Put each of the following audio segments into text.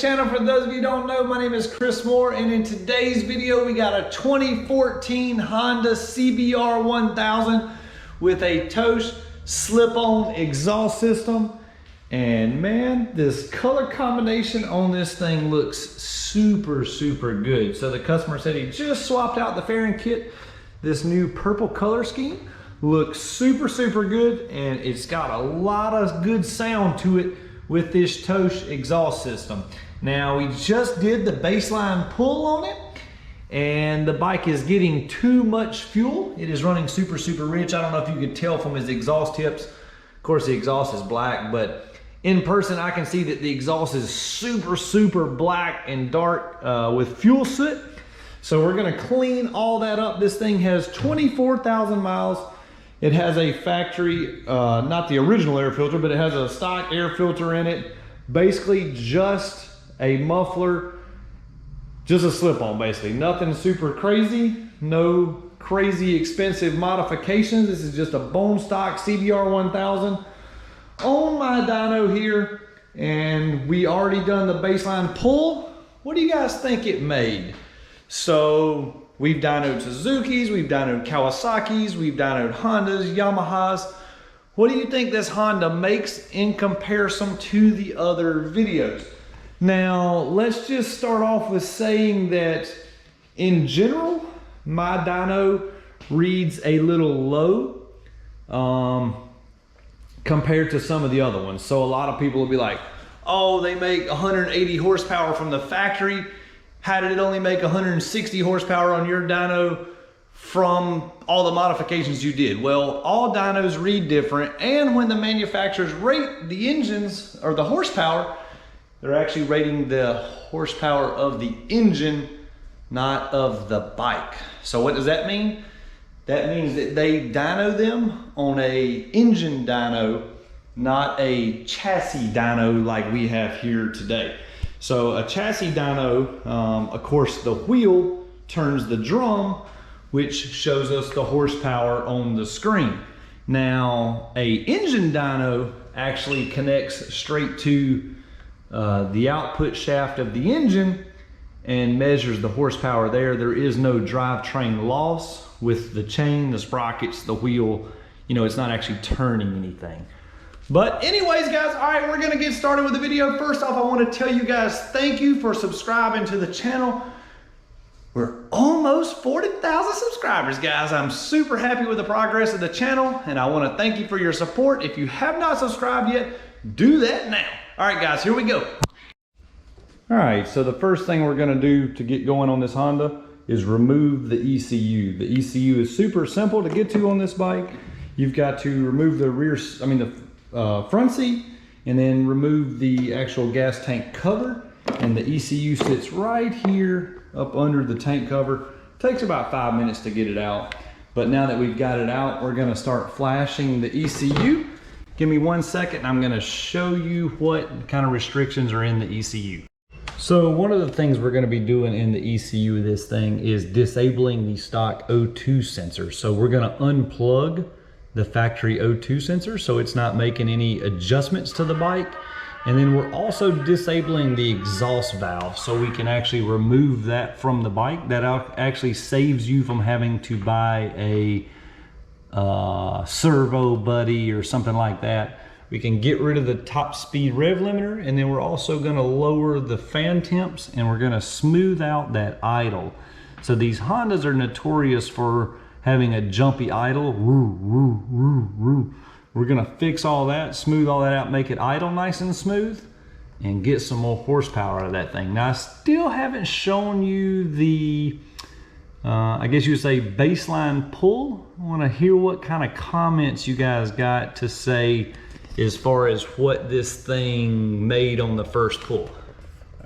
channel. For those of you who don't know, my name is Chris Moore, and in today's video we got a 2014 Honda CBR1000 with a Toce slip-on exhaust system. And man, this color combination on this thing looks super good. So the customer said he just swapped out the fairing kit. This new purple color scheme looks super good, and it's got a lot of good sound to it with this Toce exhaust system. Now, we just did the baseline pull on it, and the bike is getting too much fuel. It is running super rich. I don't know if you could tell from his exhaust tips. Of course, the exhaust is black, but in person, I can see that the exhaust is super black and dark with fuel soot. So we're gonna clean all that up. This thing has 24,000 miles. It has a factory, not the original air filter, but it has a stock air filter in it. Basically just a muffler, just a slip-on basically. Nothing super crazy, no crazy expensive modifications. This is just a bone stock CBR1000 on my dyno here. And we already done the baseline pull. What do you guys think it made? So we've dynoed Suzuki's, we've dynoed Kawasaki's, we've dynoed Hondas, Yamahas. What do you think this Honda makes in comparison to the other videos? Now, let's just start off with saying that in general, my dyno reads a little low compared to some of the other ones. So a lot of people will be like, oh, they make 180 horsepower from the factory. How did it only make 160 horsepower on your dyno from all the modifications you did? Well, all dynos read different, and when the manufacturers rate the engines or the horsepower, they're actually rating the horsepower of the engine, not of the bike. So what does that mean? That means that they dyno them on a engine dyno, not a chassis dyno like we have here today. So a chassis dyno, of course, the wheel turns the drum, which shows us the horsepower on the screen. Now, a engine dyno actually connects straight to the output shaft of the engine and measures the horsepower there. There is no drivetrain loss with the chain, the sprockets, the wheel. You know, it's not actually turning anything. But anyways, guys, all right, we're gonna get started with the video. First off, I wanna tell you guys thank you for subscribing to the channel. We're almost 40,000 subscribers, guys. I'm super happy with the progress of the channel, and I wanna thank you for your support. If you have not subscribed yet, do that now. All right, guys, here we go. All right, so the first thing we're gonna do to get going on this Honda is remove the ECU. The ECU is super simple to get to on this bike. You've got to remove the front seat, and then remove the actual gas tank cover, and the ECU sits right here up under the tank cover. Takes about 5 minutes to get it out, but now that we've got it out, we're gonna start flashing the ECU. Give me 1 second and I'm gonna show you what kind of restrictions are in the ECU. So one of the things we're gonna be doing in the ECU of this thing is disabling the stock O2 sensor. So we're gonna unplug the factory O2 sensor so it's not making any adjustments to the bike. And then we're also disabling the exhaust valve so we can actually remove that from the bike. That actually saves you from having to buy a servo buddy or something like that. We can get rid of the top speed rev limiter, and then we're also gonna lower the fan temps, and we're gonna smooth out that idle. So these Hondas are notorious for having a jumpy idle. We're gonna fix all that, smooth all that out, make it idle nice and smooth, and get some more horsepower out of that thing. Now, I still haven't shown you the, I guess you would say, baseline pull. I wanna hear what kind of comments you guys got to say as far as what this thing made on the first pull.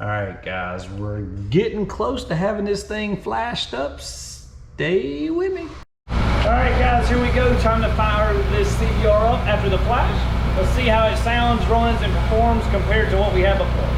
All right, guys, we're getting close to having this thing flashed up. Stay with me. All right, guys, here we go. Time to fire this CBR up after the flash. Let's see how it sounds, runs, and performs compared to what we had before.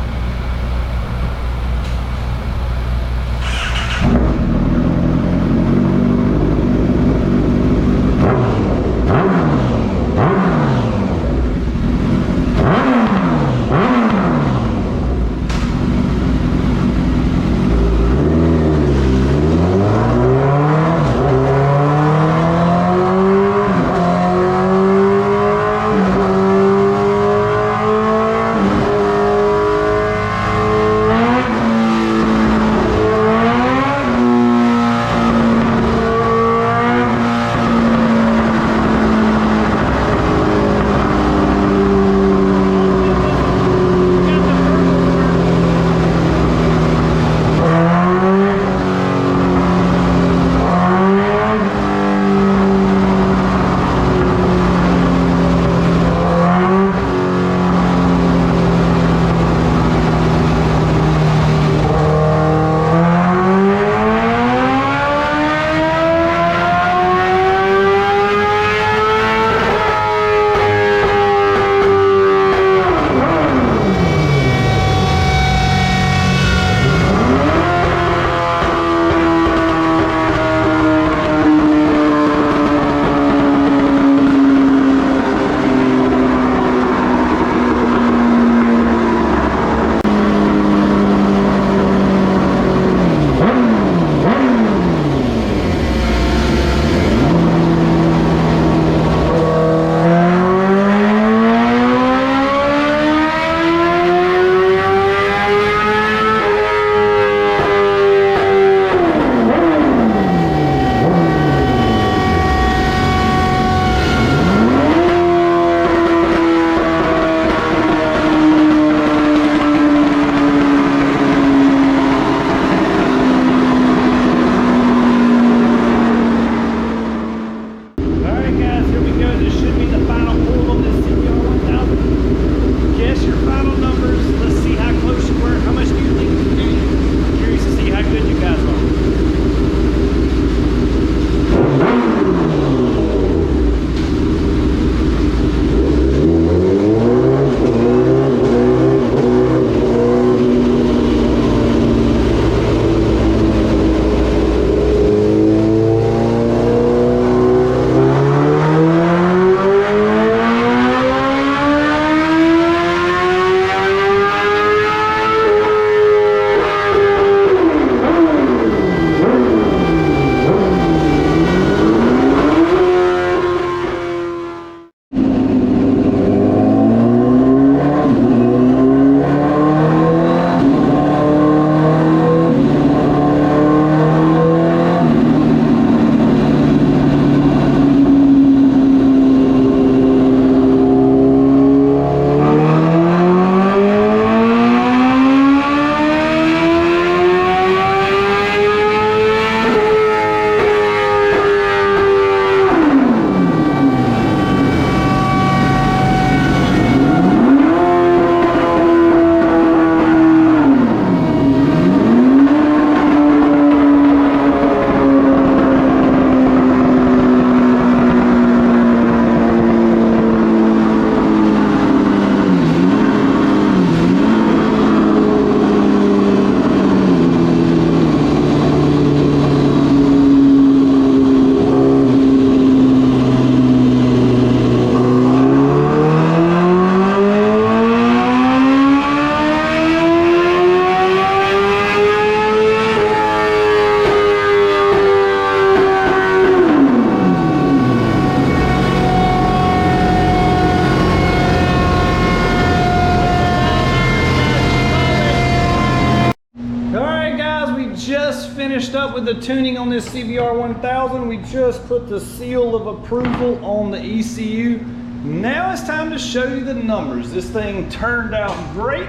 just finished up with the tuning on this CBR1000. We just put the seal of approval on the ECU. Now it's time to show you the numbers. This thing turned out great,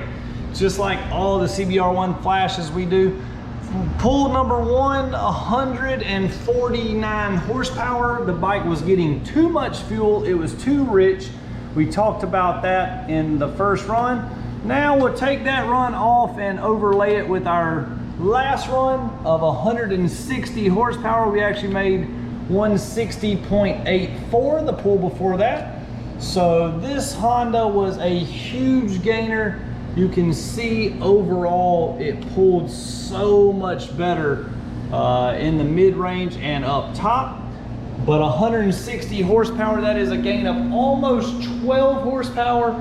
just like all the CBR1 flashes we do. Pull number one, 149 horsepower. The bike was getting too much fuel. It was too rich. We talked about that in the first run. Now we'll take that run off and overlay it with our last run of 160 horsepower. We actually made 160.84 the pull before that. So this Honda was a huge gainer. You can see overall it pulled so much better in the mid-range and up top. But 160 horsepower, that is a gain of almost 12 horsepower.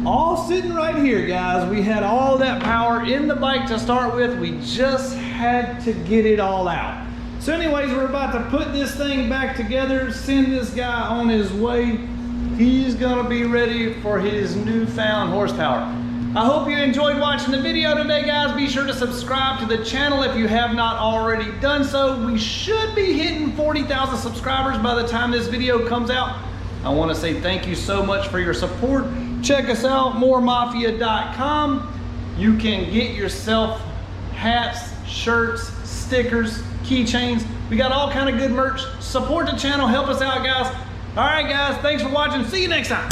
All sitting right here, guys. We had all that power in the bike to start with. We just had to get it all out. So anyways, we're about to put this thing back together, send this guy on his way. He's gonna be ready for his newfound horsepower. I hope you enjoyed watching the video today, guys. Be sure to subscribe to the channel if you have not already done so. We should be hitting 40,000 subscribers by the time this video comes out. I wanna say thank you so much for your support. Check us out, moremafia.com. You can get yourself hats, shirts, stickers, keychains. We got all kind of good merch. Support the channel, help us out, guys. All right, guys, thanks for watching. See you next time.